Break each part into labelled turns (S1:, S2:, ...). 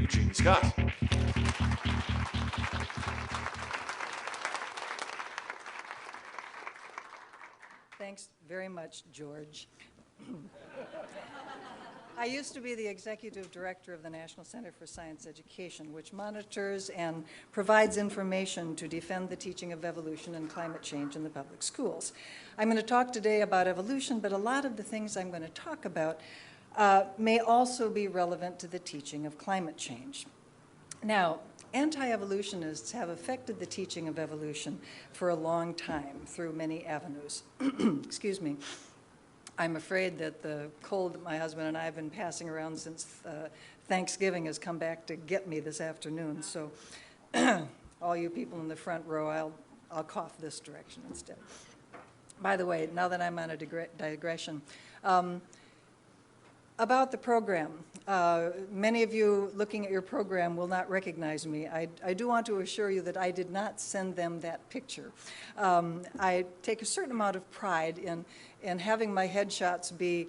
S1: Eugene Scott.
S2: Thanks very much, George. I used to be the executive director of the National Center for Science Education, which monitors and provides information to defend the teaching of evolution and climate change in the public schools. I'm going to talk today about evolution, but a lot of the things I'm going to talk about may also be relevant to the teaching of climate change. Now, anti-evolutionists have affected the teaching of evolution for a long time through many avenues. Excuse me. I'm afraid that the cold that my husband and I have been passing around since Thanksgiving has come back to get me this afternoon. So all you people in the front row, I'll cough this direction instead. By the way, now that I'm on a digression, about the program, many of you looking at your program will not recognize me. I do want to assure you that I did not send them that picture. I take a certain amount of pride in having my headshots be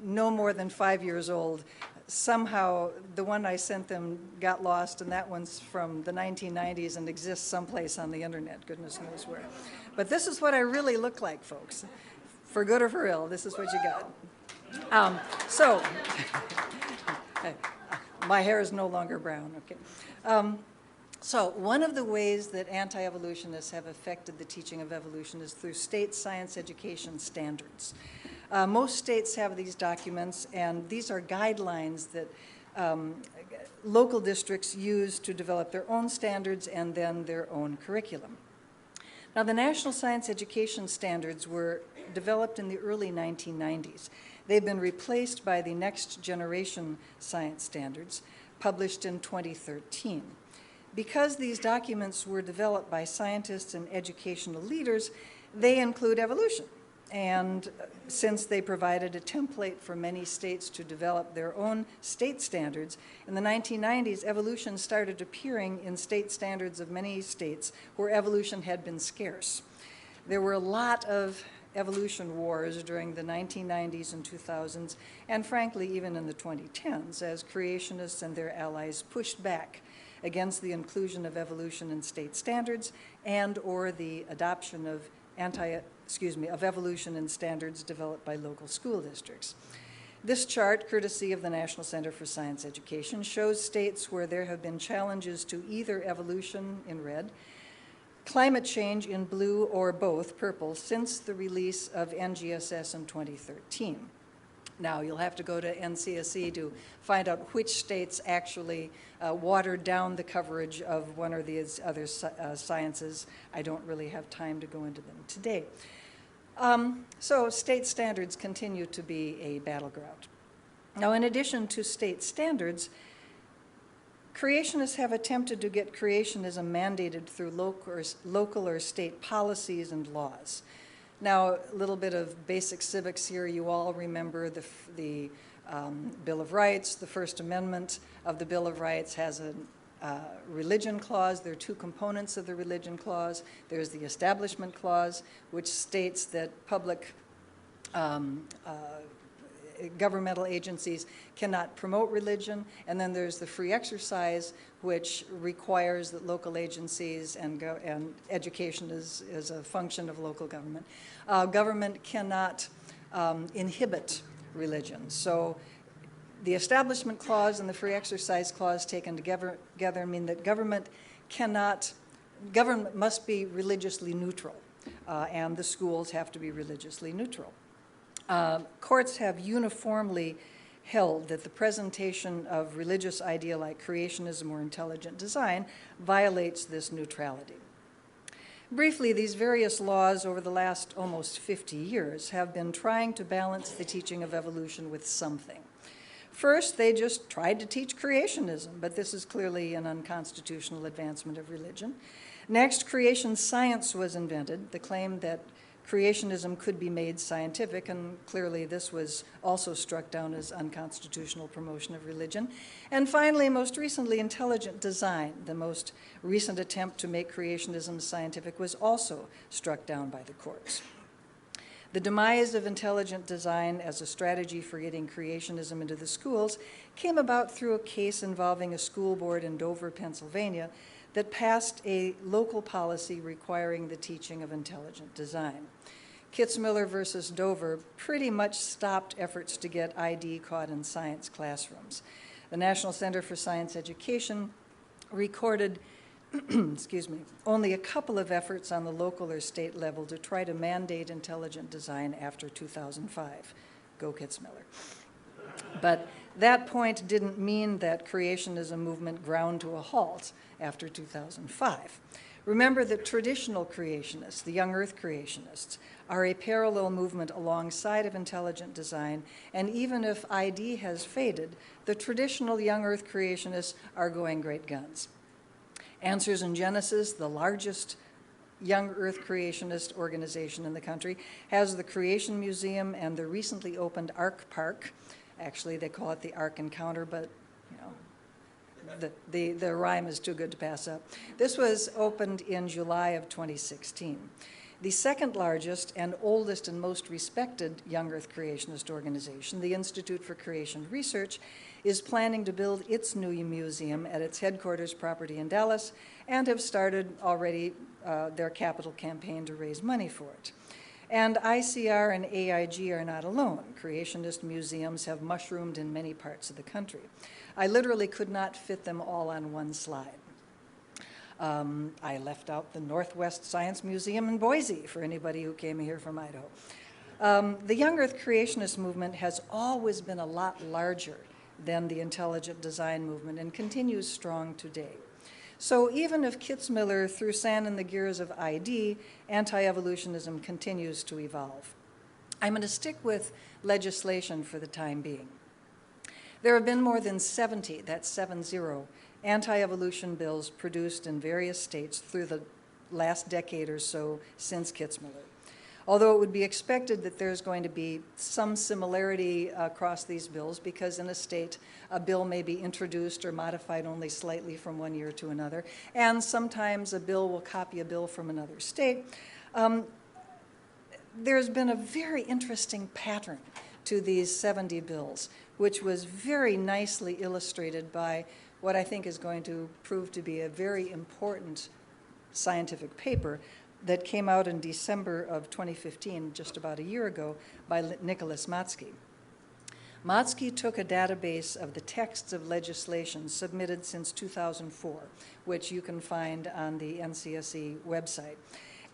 S2: no more than 5 years old. Somehow the one I sent them got lost, and that one's from the 1990s and exists someplace on the internet, goodness knows where. But this is what I really look like, folks. For good or for ill, this is what you got. My hair is no longer brown, okay. So one of the ways that anti-evolutionists have affected the teaching of evolution is through state science education standards. Most states have these documents, and these are guidelines that local districts use to develop their own standards and then their own curriculum. Now, the National Science Education Standards were developed in the early 1990s. They've been replaced by the Next Generation Science Standards, published in 2013. Because these documents were developed by scientists and educational leaders, they include evolution. And since they provided a template for many states to develop their own state standards, in the 1990s, evolution started appearing in state standards of many states where evolution had been scarce. There were a lot of evolution wars during the 1990s and 2000s, and frankly, even in the 2010s, as creationists and their allies pushed back against the inclusion of evolution in state standards and or the adoption of evolution in standards developed by local school districts. This chart, courtesy of the National Center for Science Education, shows states where there have been challenges to either evolution in red, climate change in blue, or both, purple, since the release of NGSS in 2013. Now, you'll have to go to NCSE to find out which states actually watered down the coverage of one or the other sciences. I don't really have time to go into them today. So state standards continue to be a battleground. Now, in addition to state standards, creationists have attempted to get creationism mandated through local or state policies and laws. Now, a little bit of basic civics here. You all remember the Bill of Rights. The First Amendment of the Bill of Rights has a religion clause. There are two components of the religion clause. There's the Establishment Clause, which states that public governmental agencies cannot promote religion, and then there's the free exercise, which requires that local agencies and education is a function of local government. Government cannot inhibit religion. So the Establishment Clause and the Free Exercise Clause taken together mean that government must be religiously neutral, and the schools have to be religiously neutral. Courts have uniformly held that the presentation of religious idea like creationism or intelligent design violates this neutrality. Briefly, these various laws over the last almost 50 years have been trying to balance the teaching of evolution with something. First, they just tried to teach creationism, but this is clearly an unconstitutional advancement of religion. Next, creation science was invented, the claim that creationism could be made scientific, and clearly this was also struck down as unconstitutional promotion of religion. And finally, most recently, intelligent design, the most recent attempt to make creationism scientific, was also struck down by the courts. The demise of intelligent design as a strategy for getting creationism into the schools came about through a case involving a school board in Dover, Pennsylvania, that passed a local policy requiring the teaching of intelligent design. Kitzmiller versus Dover pretty much stopped efforts to get ID caught in science classrooms. The National Center for Science Education recorded excuse me, only a couple of efforts on the local or state level to try to mandate intelligent design after 2005. Go Kitzmiller. But that point didn't mean that creationism movement ground to a halt after 2005. Remember that traditional creationists, the young earth creationists, are a parallel movement alongside of intelligent design, and even if ID has faded, the traditional young earth creationists are going great guns. Answers in Genesis, the largest young earth creationist organization in the country, has the Creation Museum and the recently opened Ark Park. Actually, they call it the Ark Encounter, but the rhyme is too good to pass up. This was opened in July of 2016. The second largest and oldest and most respected young earth creationist organization, the Institute for Creation Research, is planning to build its new museum at its headquarters property in Dallas and have started already their capital campaign to raise money for it. And ICR and AIG are not alone. Creationist museums have mushroomed in many parts of the country. I literally could not fit them all on one slide. I left out the Northwest Science Museum in Boise for anybody who came here from Idaho. The young earth creationist movement has always been a lot larger than the intelligent design movement and continues strong today. So even if Kitzmiller threw sand in the gears of ID, anti-evolutionism continues to evolve. I'm going to stick with legislation for the time being. There have been more than 70, that's 70, anti-evolution bills produced in various states through the last decade or so since Kitzmiller. Although it would be expected that there's going to be some similarity across these bills, because in a state, a bill may be introduced or modified only slightly from one year to another, and sometimes a bill will copy a bill from another state. There's been a very interesting pattern to these 70 bills, which was very nicely illustrated by what I think is going to prove to be a very important scientific paper that came out in December of 2015, just about a year ago, by Nicholas Matsky. Matsky took a database of the texts of legislation submitted since 2004, which you can find on the NCSE website,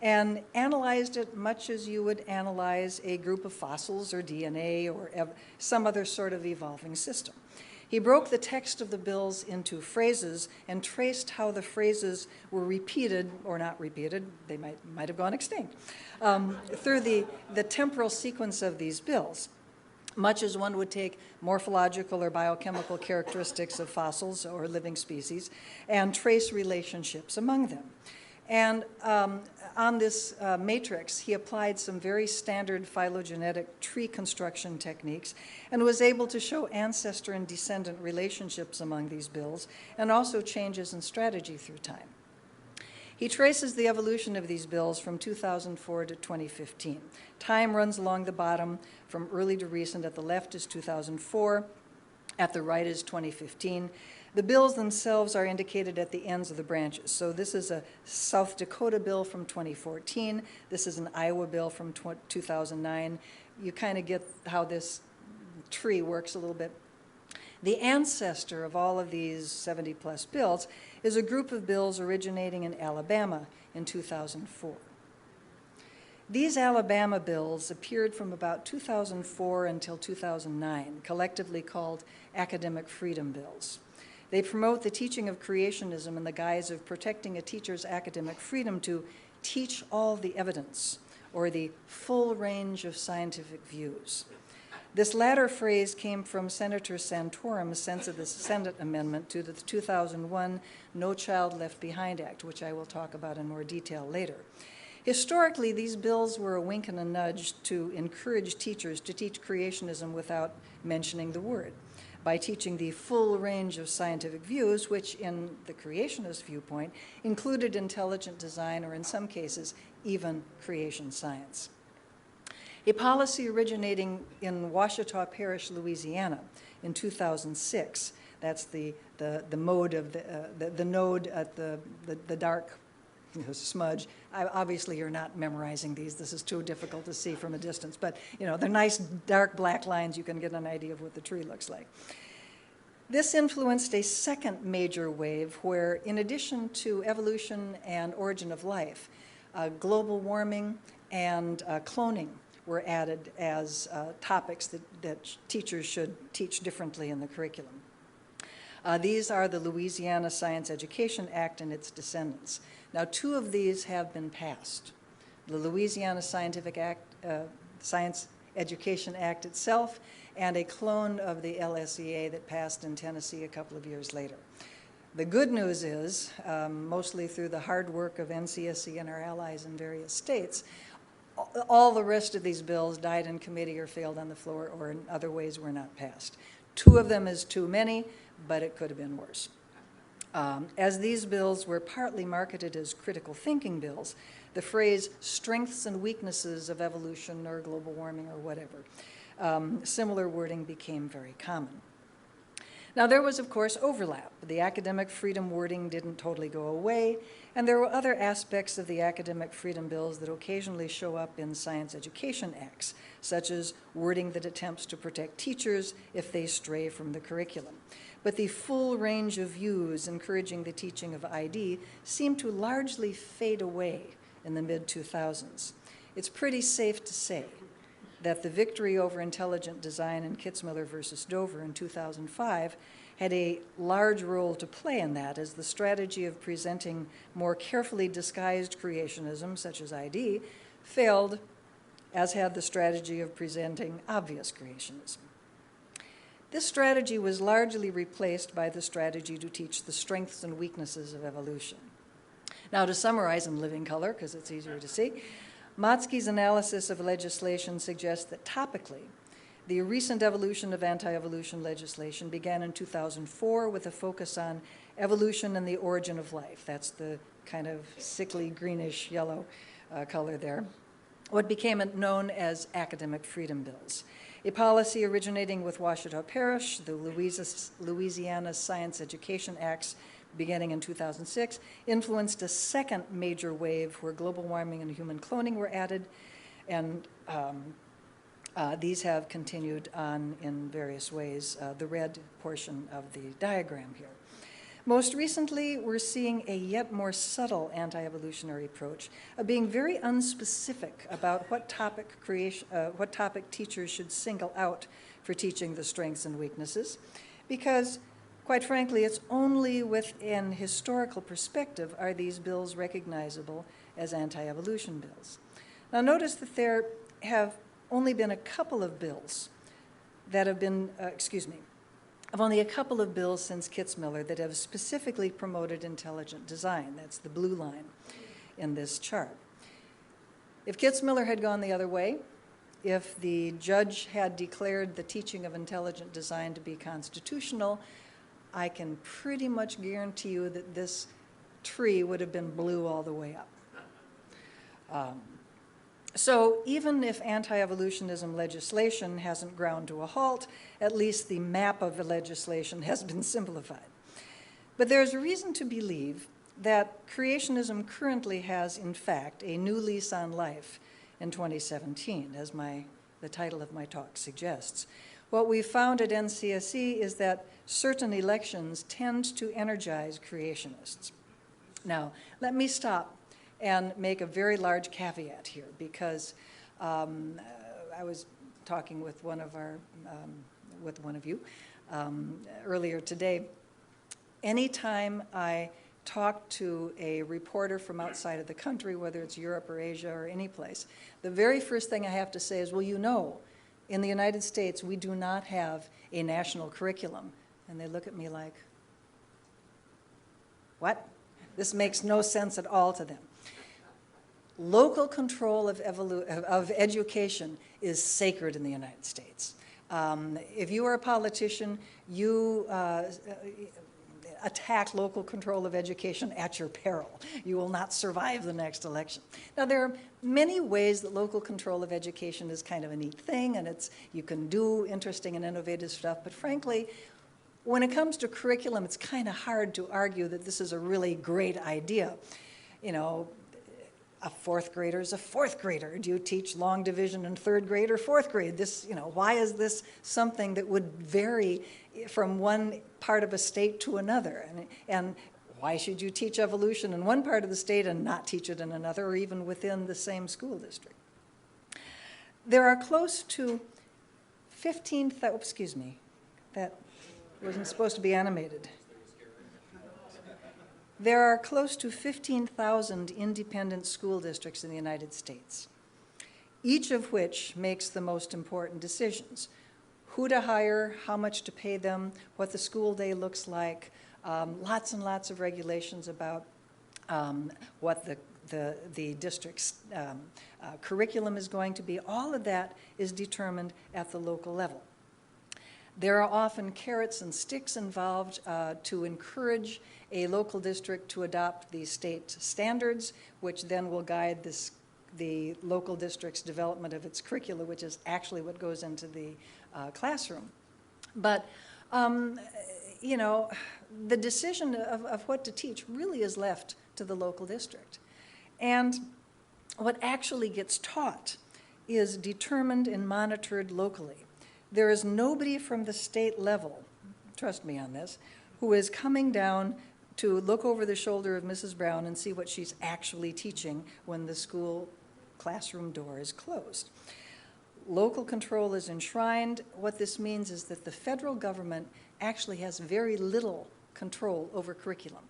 S2: and analyzed it much as you would analyze a group of fossils or DNA or some other sort of evolving system. He broke the text of the bills into phrases and traced how the phrases were repeated or not repeated, they might have gone extinct, through the temporal sequence of these bills, much as one would take morphological or biochemical characteristics of fossils or living species and trace relationships among them. And on this matrix, he applied some very standard phylogenetic tree construction techniques and was able to show ancestor and descendant relationships among these bills and also changes in strategy through time. He traces the evolution of these bills from 2004 to 2015. Time runs along the bottom from early to recent. At the left is 2004. At the right is 2015. The bills themselves are indicated at the ends of the branches. So this is a South Dakota bill from 2014. This is an Iowa bill from 2009. You kind of get how this tree works a little bit. The ancestor of all of these 70-plus bills is a group of bills originating in Alabama in 2004. These Alabama bills appeared from about 2004 until 2009, collectively called academic freedom bills. They promote the teaching of creationism in the guise of protecting a teacher's academic freedom to teach all the evidence, or the full range of scientific views. This latter phrase came from Senator Santorum's Senate amendment to the 2001 No Child Left Behind Act, which I will talk about in more detail later. Historically, these bills were a wink and a nudge to encourage teachers to teach creationism without mentioning the word, by teaching the full range of scientific views, which in the creationist viewpoint included intelligent design, or in some cases, even creation science. A policy originating in Ouachita Parish, Louisiana in 2006, that's the mode of the node at the dark smudge. Obviously, you're not memorizing these. This is too difficult to see from a distance. But, they're nice dark black lines. You can get an idea of what the tree looks like. This influenced a second major wave where, in addition to evolution and origin of life, global warming and cloning were added as topics that teachers should teach differently in the curriculum. These are the Louisiana Science Education Act and its descendants. Now, two of these have been passed. The Louisiana Science Education Act itself, and a clone of the LSEA that passed in Tennessee a couple of years later. The good news is, mostly through the hard work of NCSC and our allies in various states, all the rest of these bills died in committee or failed on the floor or in other ways were not passed. Two of them is too many, but it could have been worse. As these bills were partly marketed as critical thinking bills, the phrase strengths and weaknesses of evolution or global warming or whatever, similar wording became very common. Now, there was, of course, overlap. The academic freedom wording didn't totally go away, and there were other aspects of the academic freedom bills that occasionally show up in science education acts, such as wording that attempts to protect teachers if they stray from the curriculum. But the full range of views encouraging the teaching of ID seemed to largely fade away in the mid-2000s. It's pretty safe to say that the victory over intelligent design in Kitzmiller versus Dover in 2005 had a large role to play in that, as the strategy of presenting more carefully disguised creationism, such as ID, failed, as had the strategy of presenting obvious creationism. This strategy was largely replaced by the strategy to teach the strengths and weaknesses of evolution. Now, to summarize in living color, because it's easier to see, Motzky's analysis of legislation suggests that topically, the recent evolution of anti-evolution legislation began in 2004 with a focus on evolution and the origin of life. That's the kind of sickly greenish yellow color there. What became known as academic freedom bills. A policy originating with Ouachita Parish, the Louisiana Science Education Acts, beginning in 2006, influenced a second major wave where global warming and human cloning were added, and these have continued on in various ways, the red portion of the diagram here. Most recently, we're seeing a yet more subtle anti-evolutionary approach of being very unspecific about what topic teachers should single out for teaching the strengths and weaknesses, because quite frankly, it's only within historical perspective are these bills recognizable as anti-evolution bills. Now, notice that there have only been a couple of bills that have been, only a couple of bills since Kitzmiller that have specifically promoted intelligent design. That's the blue line in this chart. If Kitzmiller had gone the other way, if the judge had declared the teaching of intelligent design to be constitutional, I can pretty much guarantee you that this tree would have been blue all the way up. So even if anti-evolutionism legislation hasn't ground to a halt, at least the map of the legislation has been simplified. But there's a reason to believe that creationism currently has, in fact, a new lease on life in 2017, as the title of my talk suggests. What we've found at NCSE is that certain elections tend to energize creationists. Now, let me stop and make a very large caveat here, because I was talking with one of you earlier today. Anytime I talk to a reporter from outside of the country, whether it's Europe or Asia or any place, the very first thing I have to say is, well, in the United States, we do not have a national curriculum. And they look at me like, what? This makes no sense at all to them. Local control of education is sacred in the United States. If you are a politician, attack local control of education at your peril. You will not survive the next election. Now, there are many ways that local control of education is kind of a neat thing, and you can do interesting and innovative stuff, but frankly, when it comes to curriculum, it's kind of hard to argue that this is a really great idea. You know, a fourth grader is a fourth grader. Do you teach long division in third grade or fourth grade? This, you know, why is this something that would vary from one part of a state to another? And why should you teach evolution in one part of the state and not teach it in another, or even within the same school district? There are close to 15,000, excuse me, that wasn't supposed to be animated. There are close to 15,000 independent school districts in the United States, each of which makes the most important decisions. Who to hire, how much to pay them, what the school day looks like, lots and lots of regulations about what the district's curriculum is going to be. All of that is determined at the local level. There are often carrots and sticks involved to encourage a local district to adopt the state standards, which then will guide the local district's development of its curricula, which is actually what goes into the classroom. But, you know, the decision of what to teach really is left to the local district. And what actually gets taught is determined and monitored locally. There is nobody from the state level, trust me on this, who is coming down to look over the shoulder of Mrs. Brown and see what she's actually teaching when the school classroom door is closed. Local control is enshrined. What this means is that the federal government actually has very little control over curriculum.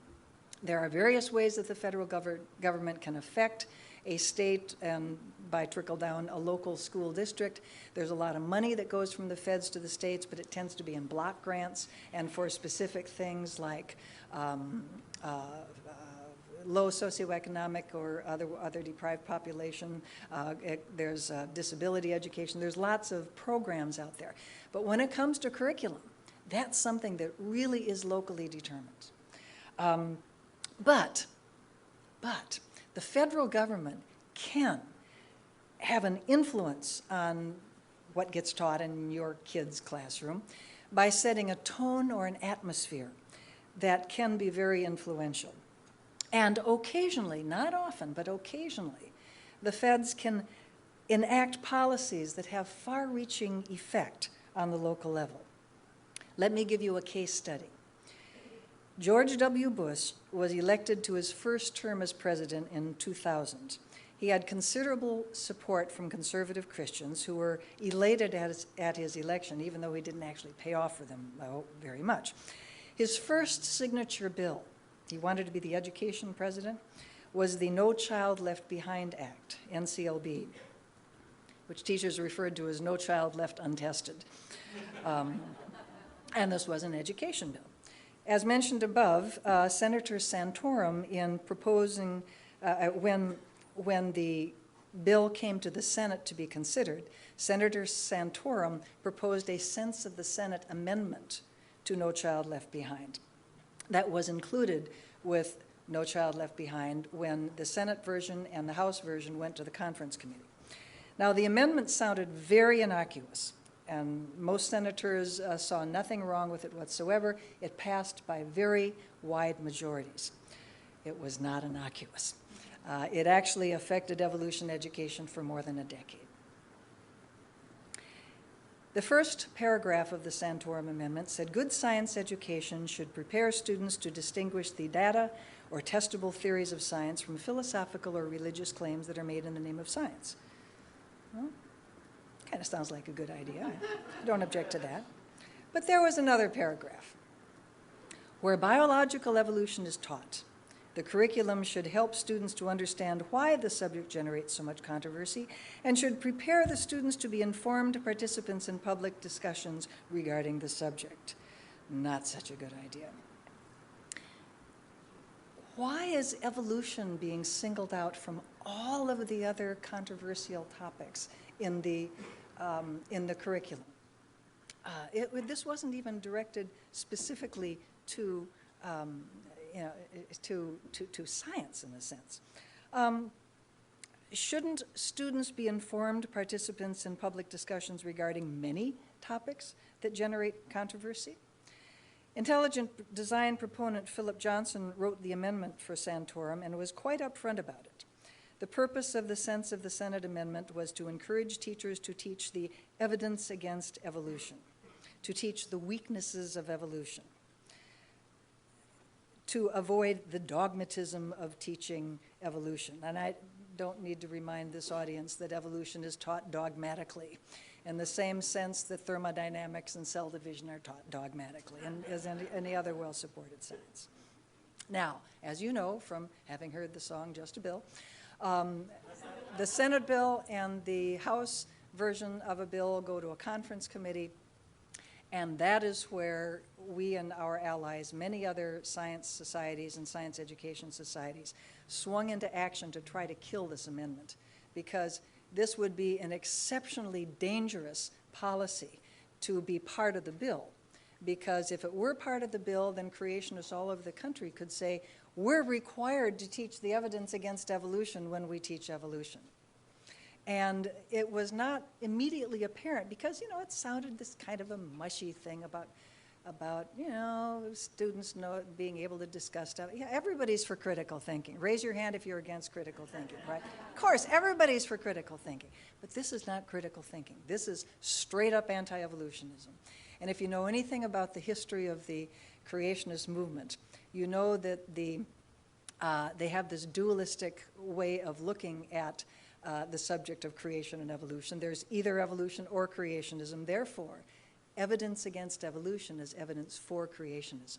S2: There are various ways that the federal government can affect a state and by trickle down a local school district. There's a lot of money that goes from the feds to the states, but it tends to be in block grants and for specific things like low socioeconomic or other deprived population. There's disability education. There's lots of programs out there. But when it comes to curriculum, that's something that really is locally determined. But the federal government can have an influence on what gets taught in your kid's classroom by setting a tone or an atmosphere that can be very influential. And occasionally, not often, but occasionally, the feds can enact policies that have far-reaching effect on the local level. Let me give you a case study. George W. Bush was elected to his first term as president in 2000. He had considerable support from conservative Christians who were elated at his election, even though he didn't actually pay off for them very much. His first signature bill, he wanted to be the education president, was the No Child Left Behind Act, NCLB, which teachers referred to as No Child Left Untested. And this was an education bill. As mentioned above, Senator Santorum, in proposing, when the bill came to the Senate to be considered, Senator Santorum proposed a sense of the Senate amendment to No Child Left Behind. That was included with No Child Left Behind when the Senate version and the House version went to the conference committee. Now, the amendment sounded very innocuous, and most senators saw nothing wrong with it whatsoever. It passed by very wide majorities. It was not innocuous. It actually affected evolution education for more than a decade. The first paragraph of the Santorum Amendment said, good science education should prepare students to distinguish the data or testable theories of science from philosophical or religious claims that are made in the name of science. Well, kind of sounds like a good idea. I don't object to that. But there was another paragraph. Where biological evolution is taught, the curriculum should help students to understand why the subject generates so much controversy and should prepare the students to be informed participants in public discussions regarding the subject. Not such a good idea. Why is evolution being singled out from all of the other controversial topics in the curriculum? This wasn't even directed specifically to you know, to science in a sense. Shouldn't students be informed participants in public discussions regarding many topics that generate controversy? Intelligent design proponent Philip Johnson wrote the amendment for Santorum and was quite upfront about it. The purpose of the sense of the Senate amendment was to encourage teachers to teach the evidence against evolution, to teach the weaknesses of evolution, to avoid the dogmatism of teaching evolution. And I don't need to remind this audience that evolution is taught dogmatically, in the same sense that thermodynamics and cell division are taught dogmatically, and as any other well-supported science. Now, as you know from having heard the song Just a Bill, the Senate bill and the House version of a bill go to a conference committee, and that is where we and our allies, many other science societies and science education societies, swung into action to try to kill this amendment, because this would be an exceptionally dangerous policy to be part of the bill. Because if it were part of the bill, then creationists all over the country could say, we're required to teach the evidence against evolution when we teach evolution. And it was not immediately apparent because, you know, it sounded this kind of a mushy thing about you know, students being able to discuss stuff. Yeah, everybody's for critical thinking. Raise your hand if you're against critical thinking, right? Of course, everybody's for critical thinking. But this is not critical thinking. This is straight up anti-evolutionism. And if you know anything about the history of the creationist movement, you know that they have this dualistic way of looking at the subject of creation and evolution. There's either evolution or creationism. Therefore, evidence against evolution is evidence for creationism.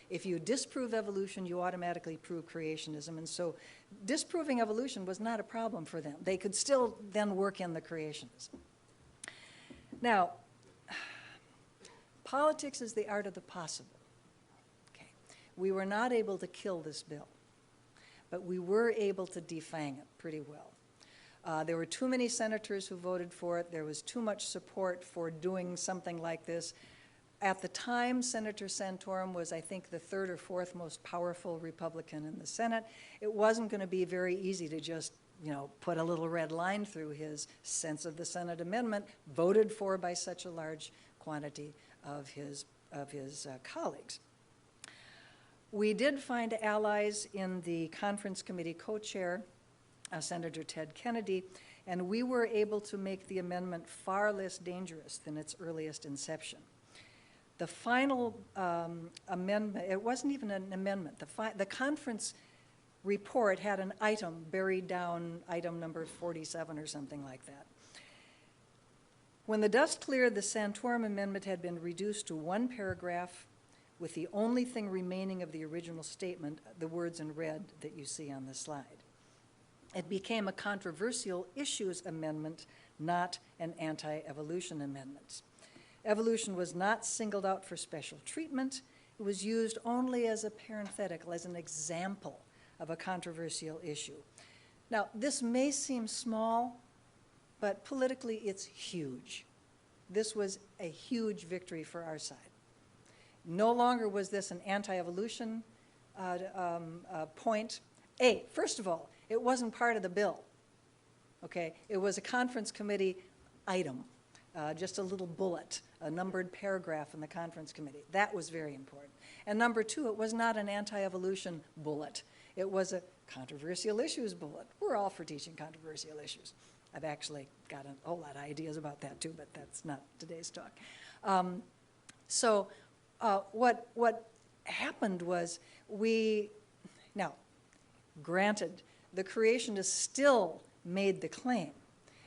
S2: If you disprove evolution, you automatically prove creationism. And so disproving evolution was not a problem for them. They could still then work in the creationism. Now, politics is the art of the possible. Okay. We were not able to kill this bill, but we were able to defang it pretty well. There were too many senators who voted for it. There was too much support for doing something like this. At the time, Senator Santorum was, I think, the third or fourth most powerful Republican in the Senate. It wasn't going to be very easy to just, you know, put a little red line through his sense of the Senate amendment, voted for by such a large quantity of his colleagues. We did find allies in the conference committee co-chair, Senator Ted Kennedy, and we were able to make the amendment far less dangerous than its earliest inception. The final amendment, it wasn't even an amendment. The conference report had an item buried down, item number 47 or something like that. When the dust cleared, the Santorum amendment had been reduced to one paragraph with the only thing remaining of the original statement, the words in red that you see on the slide. It became a controversial issues amendment, not an anti-evolution amendment. Evolution was not singled out for special treatment. It was used only as a parenthetical, as an example of a controversial issue. Now, this may seem small, but politically it's huge. This was a huge victory for our side. No longer was this an anti-evolution point. First of all, it wasn't part of the bill, okay? It was a conference committee item, just a little bullet, a numbered paragraph in the conference committee. That was very important. And number two, it was not an anti-evolution bullet. It was a controversial issues bullet. We're all for teaching controversial issues. I've actually got a whole lot of ideas about that too, but that's not today's talk. What happened was now, granted, the creationists still made the claim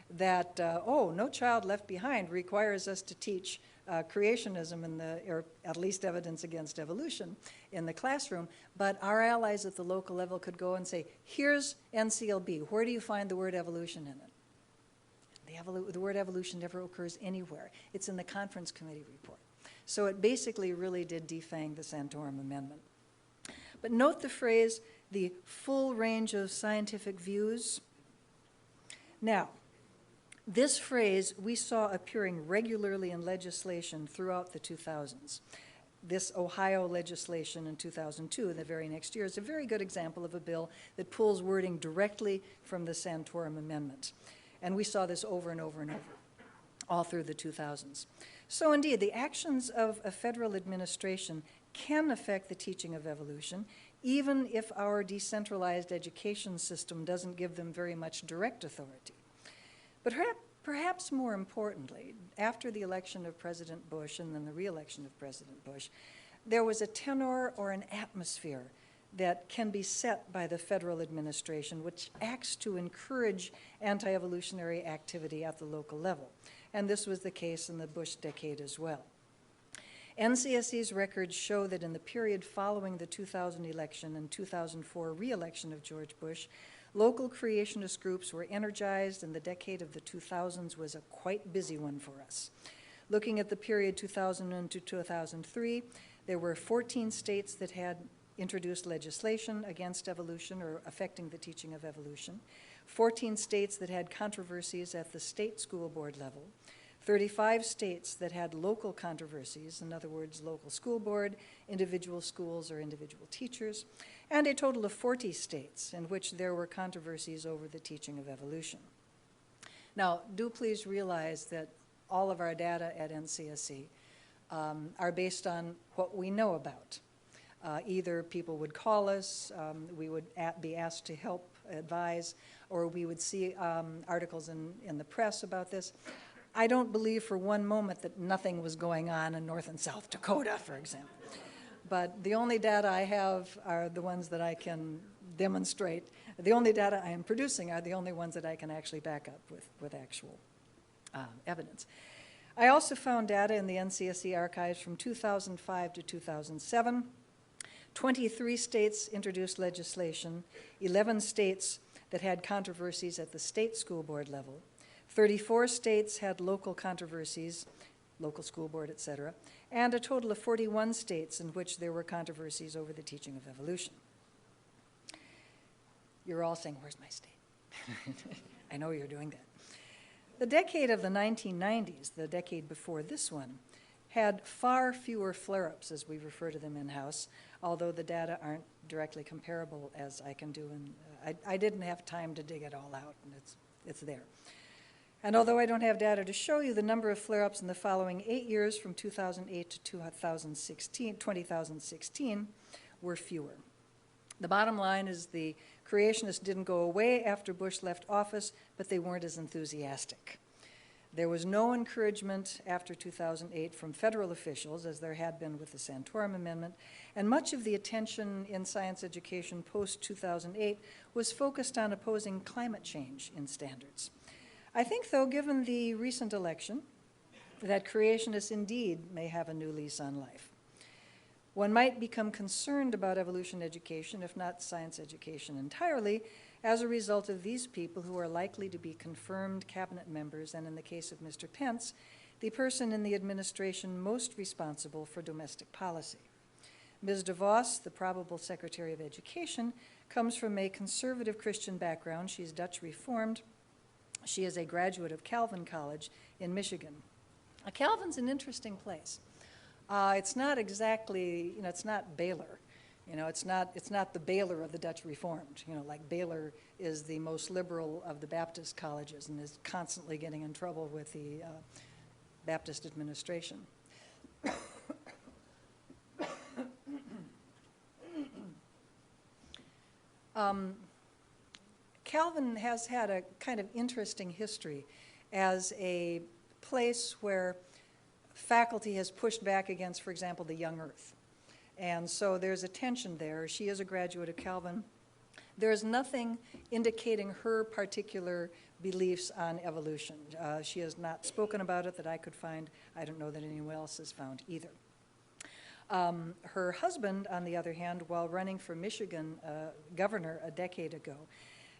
S2: that, no child left behind requires us to teach creationism or at least evidence against evolution in the classroom, but our allies at the local level could go and say, here's NCLB, where do you find the word evolution in it? The word evolution never occurs anywhere. It's in the conference committee report. So it basically really did defang the Santorum Amendment. But note the phrase, the full range of scientific views. Now, this phrase we saw appearing regularly in legislation throughout the 2000s. this Ohio legislation in 2002, the very next year, is a very good example of a bill that pulls wording directly from the Santorum Amendment. And we saw this over and over and over, all through the 2000s. So indeed, the actions of a federal administration can affect the teaching of evolution, even if our decentralized education system doesn't give them very much direct authority. But perhaps more importantly, after the election of President Bush and then the re-election of President Bush, there was a tenor or an atmosphere that can be set by the federal administration, which acts to encourage anti-evolutionary activity at the local level. And this was the case in the Bush decade as well. NCSE's records show that in the period following the 2000 election and 2004 re-election of George Bush, local creationist groups were energized, and the decade of the 2000s was a quite busy one for us. Looking at the period 2000 to 2003, there were 14 states that had introduced legislation against evolution or affecting the teaching of evolution, 14 states that had controversies at the state school board level, 35 states that had local controversies, in other words, local school board, individual schools, or individual teachers, and a total of 40 states in which there were controversies over the teaching of evolution. Now, do please realize that all of our data at NCSE are based on what we know about. Either people would call us, we would be asked to help advise, or we would see articles in the press about this. I don't believe for one moment that nothing was going on in North and South Dakota, for example. But the only data I have are the ones that I can demonstrate. The only data I am producing are the only ones that I can actually back up with actual evidence. I also found data in the NCSE archives from 2005 to 2007. 23 states introduced legislation, 11 states that had controversies at the state school board level, 34 states had local controversies, local school board, et cetera, and a total of 41 states in which there were controversies over the teaching of evolution. You're all saying, where's my state? I know you're doing that. The decade of the 1990s, the decade before this one, had far fewer flare-ups, as we refer to them in-house, although the data aren't directly comparable as I can do. And I didn't have time to dig it all out, and it's there. And although I don't have data to show you, the number of flare-ups in the following 8 years, from 2008 to 2016, were fewer. The bottom line is the creationists didn't go away after Bush left office, but they weren't as enthusiastic. There was no encouragement after 2008 from federal officials, as there had been with the Santorum Amendment, and much of the attention in science education post-2008 was focused on opposing climate change in standards. I think, though, given the recent election, that creationists indeed may have a new lease on life. One might become concerned about evolution education, if not science education entirely, as a result of these people who are likely to be confirmed cabinet members, and in the case of Mr. Pence, the person in the administration most responsible for domestic policy. Ms. DeVos, the probable Secretary of Education, comes from a conservative Christian background. She's Dutch Reformed. She is a graduate of Calvin College in Michigan. Calvin's an interesting place. It's not exactly, it's not Baylor. It's not the Baylor of the Dutch Reformed. Like Baylor is the most liberal of the Baptist colleges and is constantly getting in trouble with the Baptist administration. Calvin has had a kind of interesting history as a place where faculty has pushed back against, for example, the young earth. And so there's a tension there. She is a graduate of Calvin. There is nothing indicating her particular beliefs on evolution. She has not spoken about it that I could find. I don't know that anyone else has found either. Her husband, on the other hand, while running for Michigan governor a decade ago,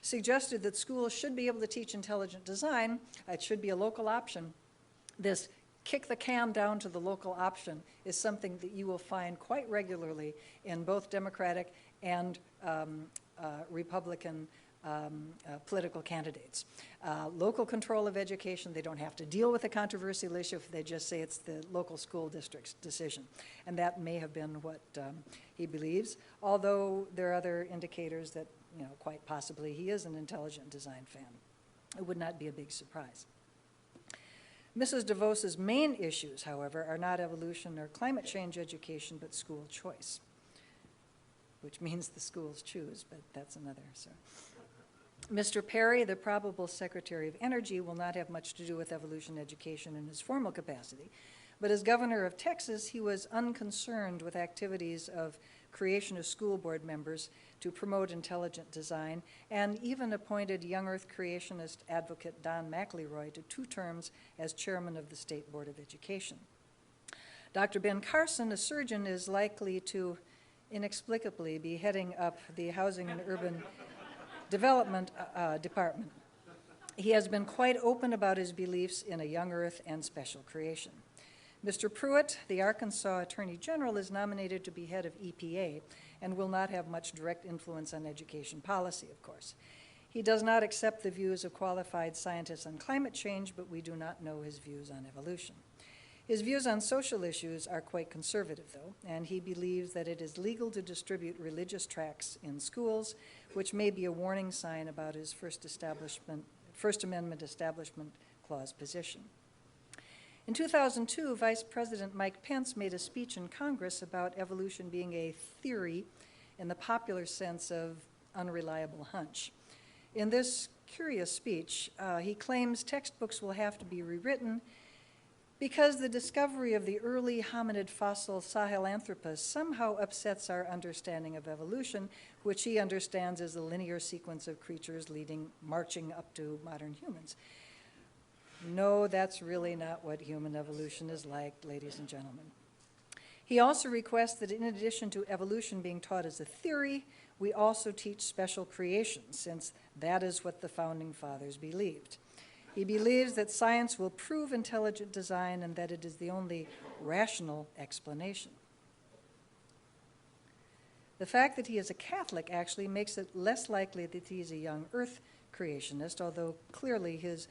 S2: suggested that schools should be able to teach intelligent design. It should be a local option. This kick the can down to the local option is something that you will find quite regularly in both Democratic and Republican political candidates. Local control of education, they don't have to deal with a controversial issue if they just say it's the local school district's decision. And that may have been what he believes, although there are other indicators that, quite possibly he is an intelligent design fan. It would not be a big surprise. Mrs. DeVos's main issues, however, are not evolution or climate change education, but school choice, which means the schools choose, but that's another story. Mr. Perry, the probable Secretary of Energy, will not have much to do with evolution education in his formal capacity, but as governor of Texas, he was unconcerned with activities of creationist school board members to promote intelligent design, and even appointed young earth creationist advocate Don McElroy to 2 terms as chairman of the State Board of Education. Dr. Ben Carson, a surgeon, is likely to inexplicably be heading up the Housing and Urban Development Department. He has been quite open about his beliefs in a young earth and special creation. Mr. Pruitt, the Arkansas Attorney General, is nominated to be head of EPA and will not have much direct influence on education policy, of course. He does not accept the views of qualified scientists on climate change, but we do not know his views on evolution. His views on social issues are quite conservative, though, and he believes that it is legal to distribute religious tracts in schools, which may be a warning sign about his First Amendment Establishment Clause position. In 2002, Vice President Mike Pence made a speech in Congress about evolution being a theory in the popular sense of unreliable hunch. In this curious speech, he claims textbooks will have to be rewritten because the discovery of the early hominid fossil Sahelanthropus somehow upsets our understanding of evolution, which he understands as a linear sequence of creatures marching up to modern humans. No, that's really not what human evolution is like, ladies and gentlemen. He also requests that in addition to evolution being taught as a theory, we also teach special creation, since that is what the Founding Fathers believed. He believes that science will prove intelligent design and that it is the only rational explanation. The fact that he is a Catholic actually makes it less likely that he is a young earth creationist, although clearly his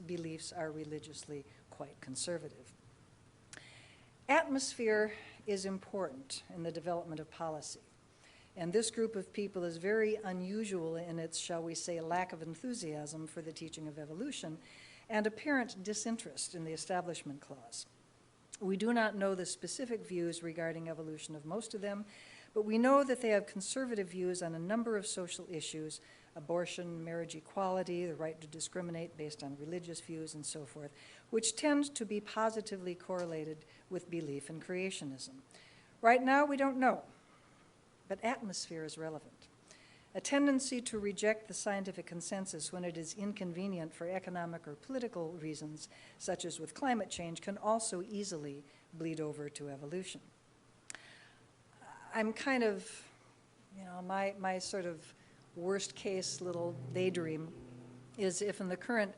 S2: beliefs are religiously quite conservative. Atmosphere is important in the development of policy, and this group of people is very unusual in its, shall we say, lack of enthusiasm for the teaching of evolution and apparent disinterest in the Establishment Clause. We do not know the specific views regarding evolution of most of them, but we know that they have conservative views on a number of social issues: abortion, marriage equality, the right to discriminate based on religious views, and so forth, which tend to be positively correlated with belief in creationism. Right now, we don't know, but atmosphere is relevant. A tendency to reject the scientific consensus when it is inconvenient for economic or political reasons, such as with climate change, can also easily bleed over to evolution. I'm kind of, my sort of worst case little daydream is if in the current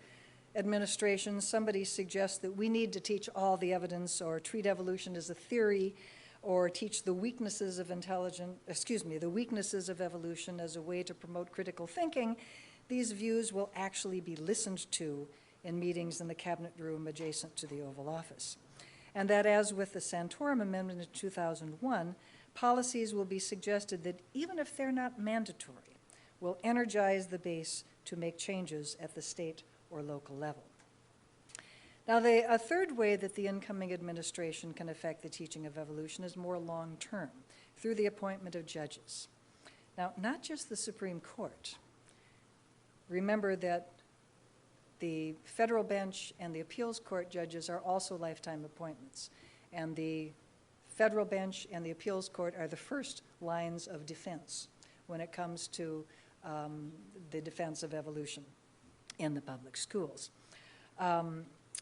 S2: administration somebody suggests that we need to teach all the evidence or treat evolution as a theory or teach the weaknesses of the weaknesses of evolution as a way to promote critical thinking, these views will actually be listened to in meetings in the cabinet room adjacent to the Oval Office. And that, as with the Santorum Amendment in 2001, policies will be suggested that, even if they're not mandatory, will energize the base to make changes at the state or local level. Now, a third way that the incoming administration can affect the teaching of evolution is more long-term, through the appointment of judges. Now, not just the Supreme Court. Remember that the federal bench and the appeals court judges are also lifetime appointments, and the federal bench and the appeals court are the first lines of defense when it comes to the defense of evolution in the public schools.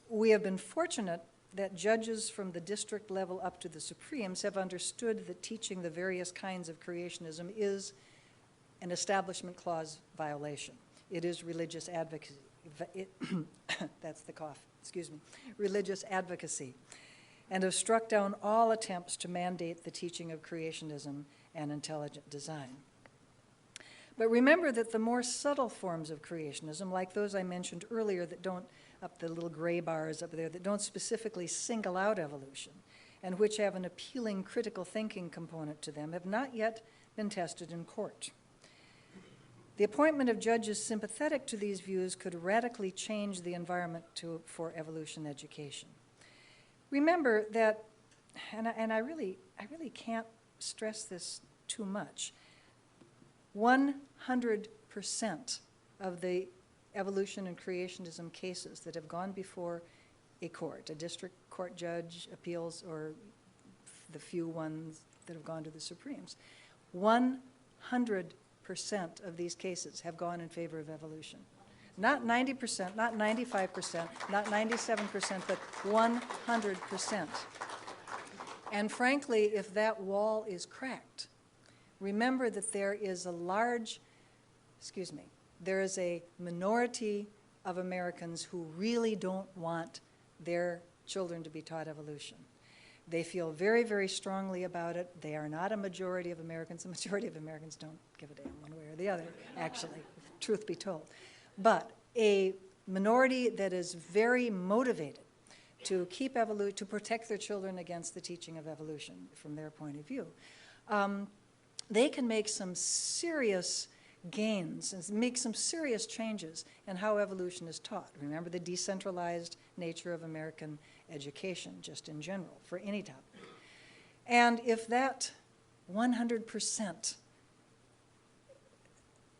S2: We have been fortunate that judges from the district level up to the Supremes have understood that teaching the various kinds of creationism is an Establishment Clause violation. It is religious advocacy. That's the cough, excuse me. Religious advocacy, and have struck down all attempts to mandate the teaching of creationism and intelligent design. But remember that the more subtle forms of creationism, like those I mentioned earlier that don't, up the little gray bars up there, that don't specifically single out evolution, and which have an appealing critical thinking component to them, have not yet been tested in court. The appointment of judges sympathetic to these views could radically change the environment for evolution education. Remember that, and I really can't stress this too much, 100% of the evolution and creationism cases that have gone before a court, a district court judge, appeals, or the few ones that have gone to the Supremes, 100% of these cases have gone in favor of evolution. Not 90%, not 95%, not 97%, but 100%. And frankly, if that wall is cracked, remember that there is a minority of Americans who really don't want their children to be taught evolution. They feel very, very strongly about it. They are not a majority of Americans. The majority of Americans don't give a damn one way or the other, actually, truth be told. But a minority that is very motivated to to protect their children against the teaching of evolution from their point of view, they can make some serious gains and make some serious changes in how evolution is taught. Remember the decentralized nature of American education, just in general, for any topic. And if that 100%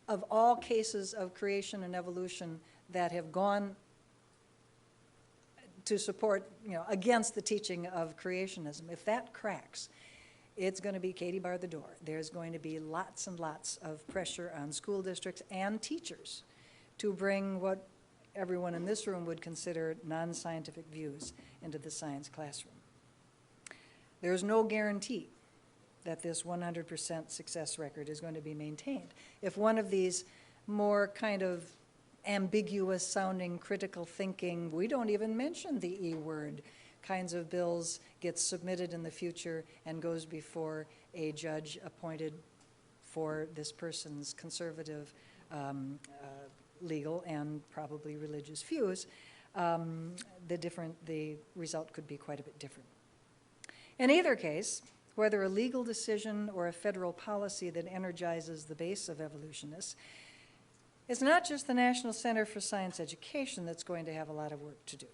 S2: of all cases of creation and evolution that have gone to support, against the teaching of creationism, if that cracks, it's going to be Katie bar the door. There's going to be lots and lots of pressure on school districts and teachers to bring what everyone in this room would consider non-scientific views into the science classroom. There's no guarantee that this 100% success record is going to be maintained. If one of these more kind of ambiguous sounding critical thinking, we don't even mention the E word, kinds of bills gets submitted in the future and goes before a judge appointed for this person's conservative legal and probably religious views, the result could be quite a bit different. In either case, whether a legal decision or a federal policy that energizes the base of evolutionists, it's not just the National Center for Science Education that's going to have a lot of work to do.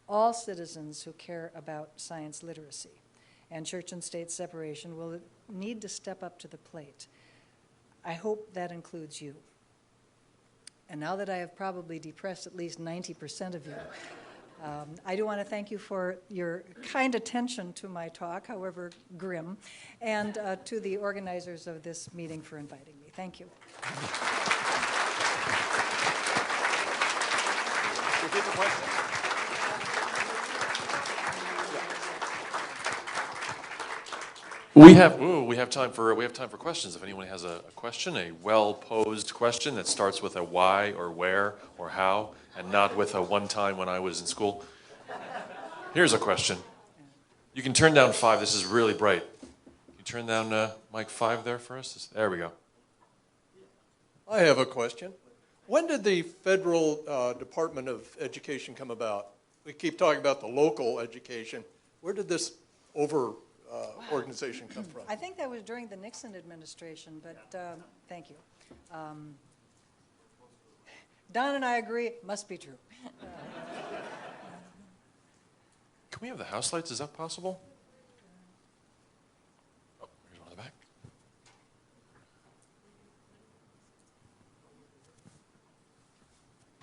S2: All citizens who care about science literacy and church and state separation will need to step up to the plate. I hope that includes you. And now that I have probably depressed at least 90% of you, I do want to thank you for your kind attention to my talk, however grim, and to the organizers of this meeting for inviting me. Thank you.
S1: Repeat the question. We have time for questions. If anyone has a question, a well-posed question that starts with a why or where or how, and not with a one time when I was in school. Here's a question. You can turn down 5. This is really bright. Can you turn down mic 5 there for us? There we go.
S3: I have a question. When did the Federal Department of Education come about? We keep talking about the local education. Where did this organization come from?
S2: I think that was during the Nixon administration, but thank you. Don and I agree, it must be true.
S1: Can we have the house lights? Is that possible? Oh, here's one in the back.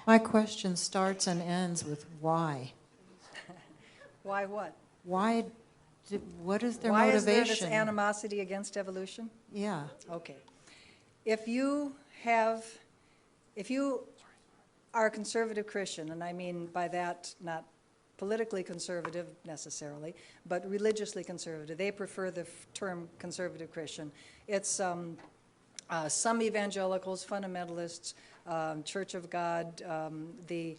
S4: My question starts and ends with why.
S2: Why what?
S4: Why? What is their
S2: Why
S4: motivation?
S2: is there this animosity against evolution?
S4: Yeah.
S2: Okay. If you are a conservative Christian, and I mean by that not politically conservative necessarily, but religiously conservative, they prefer the term conservative Christian. It's some evangelicals, fundamentalists, Church of God, the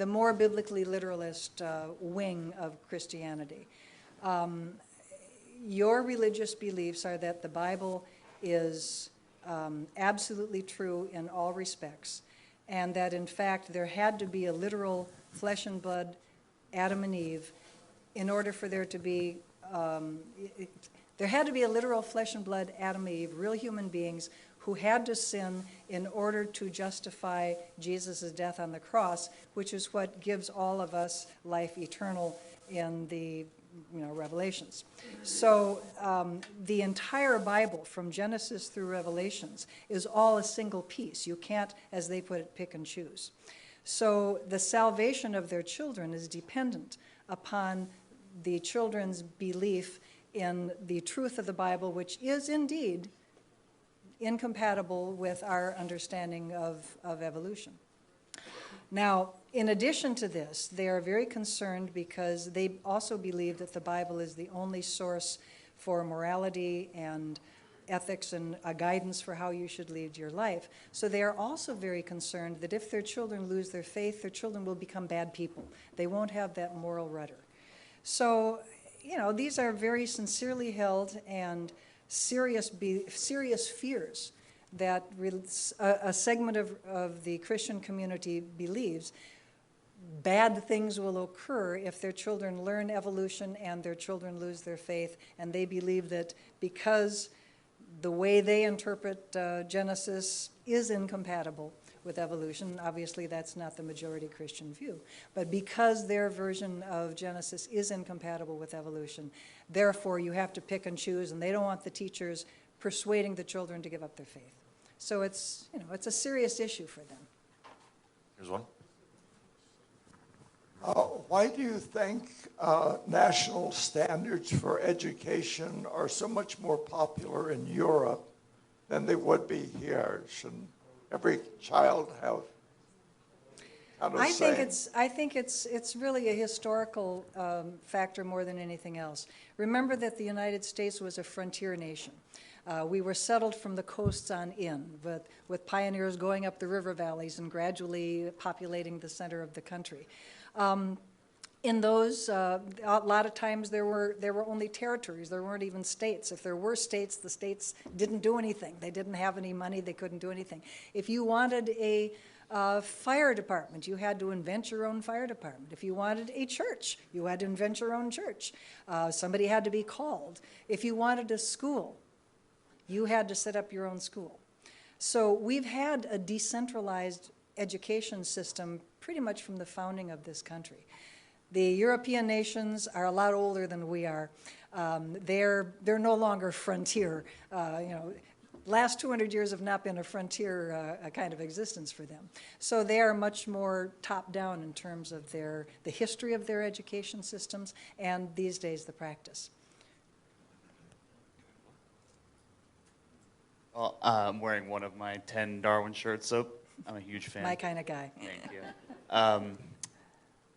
S2: more biblically literalist wing of Christianity. Your religious beliefs are that the Bible is absolutely true in all respects, and that in fact there had to be a literal flesh and blood Adam and Eve in order for there to be, there had to be a literal flesh and blood Adam and Eve, real human beings who had to sin in order to justify Jesus' death on the cross, which is what gives all of us life eternal in the Revelations. So the entire Bible, from Genesis through Revelations, is all a single piece. You can't, as they put it, pick and choose. So the salvation of their children is dependent upon the children's belief in the truth of the Bible, which is indeed incompatible with our understanding of evolution. Now, in addition to this, they are very concerned because they also believe that the Bible is the only source for morality and ethics and a guidance for how you should lead your life. So they are also very concerned that if their children lose their faith, their children will become bad people. They won't have that moral rudder. So, these are very sincerely held and serious fears that a segment of the Christian community believes bad things will occur if their children learn evolution and their children lose their faith, and they believe that because the way they interpret Genesis is incompatible with evolution. Obviously, that's not the majority Christian view. But because their version of Genesis is incompatible with evolution, therefore you have to pick and choose, and they don't want the teachers persuading the children to give up their faith. So it's a serious issue for them.
S1: Here's one.
S5: Why do you think national standards for education are so much more popular in Europe than they would be here? Shouldn't every child have
S2: I think it's really a historical factor more than anything else. Remember that the United States was a frontier nation. We were settled from the coasts on in, with pioneers going up the river valleys and gradually populating the center of the country. In those, a lot of times there were only territories. There weren't even states. If there were states, the states didn't do anything. They didn't have any money. They couldn't do anything. If you wanted a fire department, you had to invent your own fire department. If you wanted a church, you had to invent your own church. Somebody had to be called. If you wanted a school, you had to set up your own school. So we've had a decentralized education system pretty much from the founding of this country. The European nations are a lot older than we are. They're no longer frontier. Last 200 years have not been a frontier kind of existence for them. So they are much more top-down in terms of the history of their education systems and these days the practice.
S6: Well, I'm wearing one of my 10 Darwin shirts, so I'm a huge fan.
S2: My kind of guy.
S6: Thank you.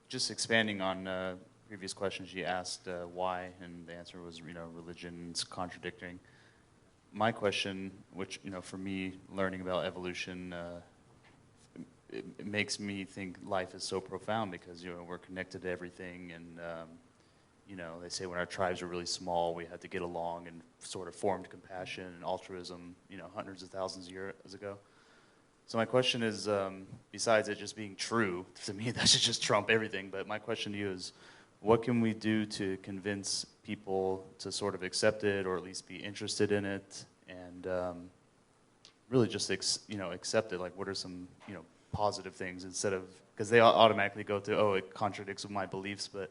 S6: Just expanding on previous questions, you asked why, and the answer was, religion's contradicting. My question, which, for me, learning about evolution, it makes me think life is so profound because, we're connected to everything, and, they say when our tribes are really small, we had to get along and sort of formed compassion and altruism, hundreds of thousands of years ago. So my question is, besides it just being true, to me that should just trump everything, but my question to you is, what can we do to convince people to sort of accept it or at least be interested in it and really just accept it? Like, what are some positive things instead of, because they automatically go to, oh, it contradicts with my beliefs, but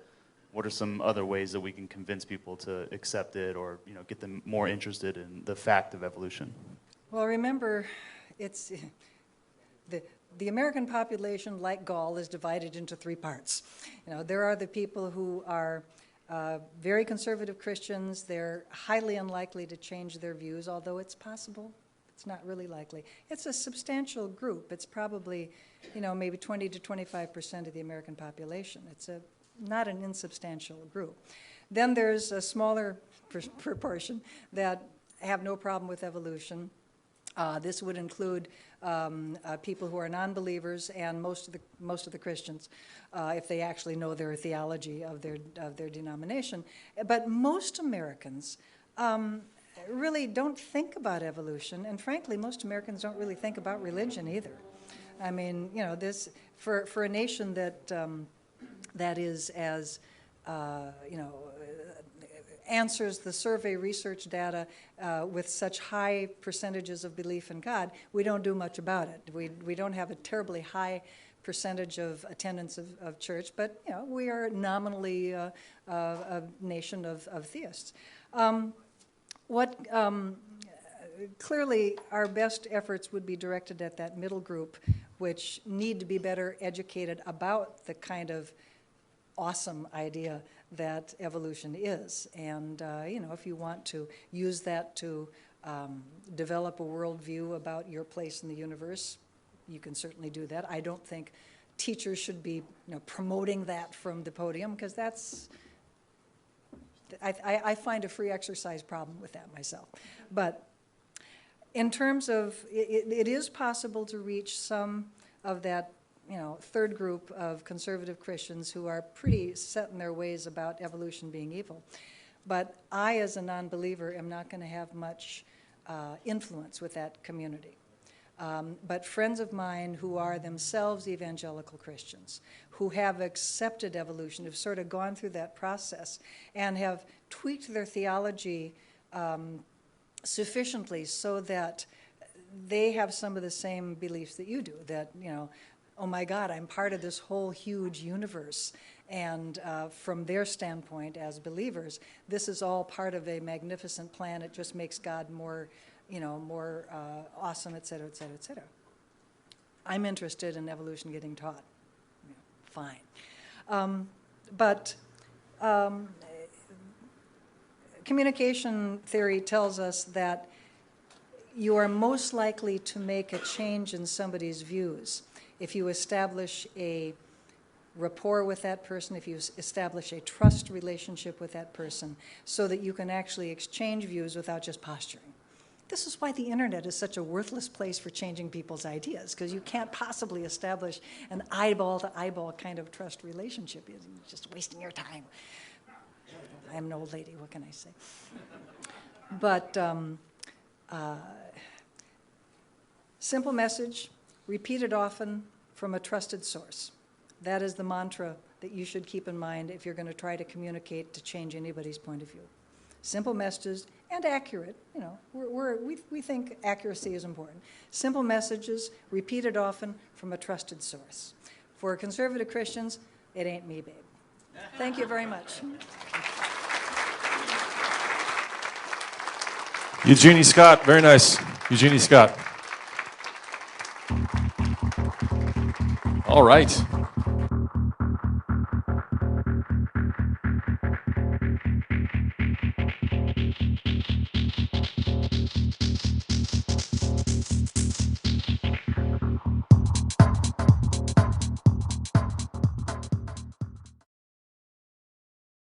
S6: what are some other ways that we can convince people to accept it or get them more interested in the fact of evolution?
S2: Well, remember, it's the American population, like Gaul, is divided into three parts. There are the people who are very conservative Christians. They're highly unlikely to change their views, although it's possible. It's not really likely. It's a substantial group. It's probably, maybe 20 to 25% of the American population. It's not an insubstantial group. Then there's a smaller proportion that have no problem with evolution. This would include people who are non-believers and most of the Christians, if they actually know their theology of their denomination. But most Americans really don't think about evolution, and frankly, most Americans don't really think about religion either. I mean, you know, this for a nation that that is as you know, answers the survey research data with such high percentages of belief in God, we don't do much about it. We don't have a terribly high percentage of attendance of church, but you know, we are nominally a nation of theists. Clearly, our best efforts would be directed at that middle group, which need to be better educated about the kind of awesome idea that evolution is. And you know, if you want to use that to develop a worldview about your place in the universe, you can certainly do that. I don't think teachers should be, you know, promoting that from the podium, because that's, I find a free exercise problem with that myself. But in terms of, it is possible to reach some of that, you know, third group of conservative Christians who are pretty set in their ways about evolution being evil. But I, as a non-believer, am not going to have much influence with that community. But friends of mine who are themselves evangelical Christians, who have accepted evolution, have sort of gone through that process and have tweaked their theology sufficiently so that they have some of the same beliefs that you do, that, you know, oh my God, I'm part of this whole huge universe. And from their standpoint as believers, this is all part of a magnificent plan. It just makes God more, you know, more awesome, et cetera, et cetera, et cetera. I'm interested in evolution getting taught. Yeah, fine. But communication theory tells us that you are most likely to make a change in somebody's views if you establish a rapport with that person, if you establish a trust relationship with that person, so that you can actually exchange views without just posturing. This is why the internet is such a worthless place for changing people's ideas, because you can't possibly establish an eyeball-to-eyeball kind of trust relationship. You're just wasting your time. I'm an old lady, what can I say? But simple message, repeated often from a trusted source. That is the mantra that you should keep in mind if you're going to try to communicate to change anybody's point of view. Simple messages and accurate, you know, we think accuracy is important. Simple messages repeated often from a trusted source. For conservative Christians, it ain't me, babe. Thank you very much.
S1: Eugenie Scott, very nice. Eugenie Scott. All right.